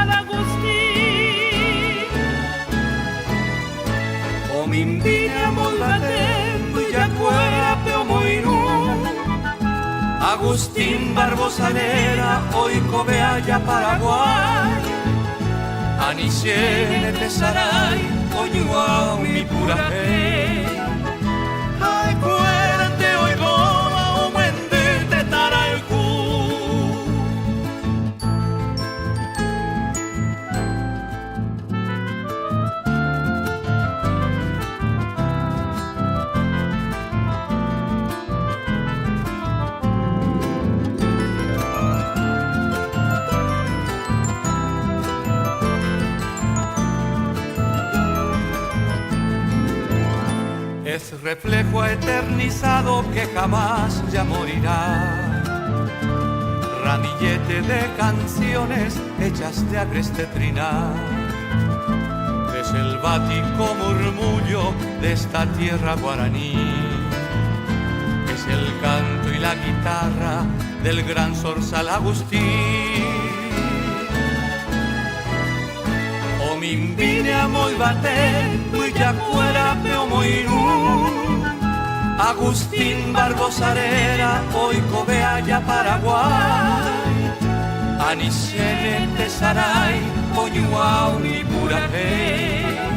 San Agustín. O mimbina muy batendo y ya fuera peo moirú. Agustín Barbosanera, hoy Cobeaya, Paraguay. Anisiene Tesaray, Oñuao, mi pura fe. Ay, cuérate, hoy goma, o muendete, taraycu. Es reflejo eternizado que jamás ya morirá. Ramillete de canciones hechas de agreste trinar. Es el bático murmullo de esta tierra guaraní. Es el canto y la guitarra del gran zorzal Agustín. O mimbine a moi batendo y ya fuera peo moirú. Agustín Barbosanera, hoy Cobeaya, Paraguay. Anisiene Tesaray, Oñuao, mi pura fe.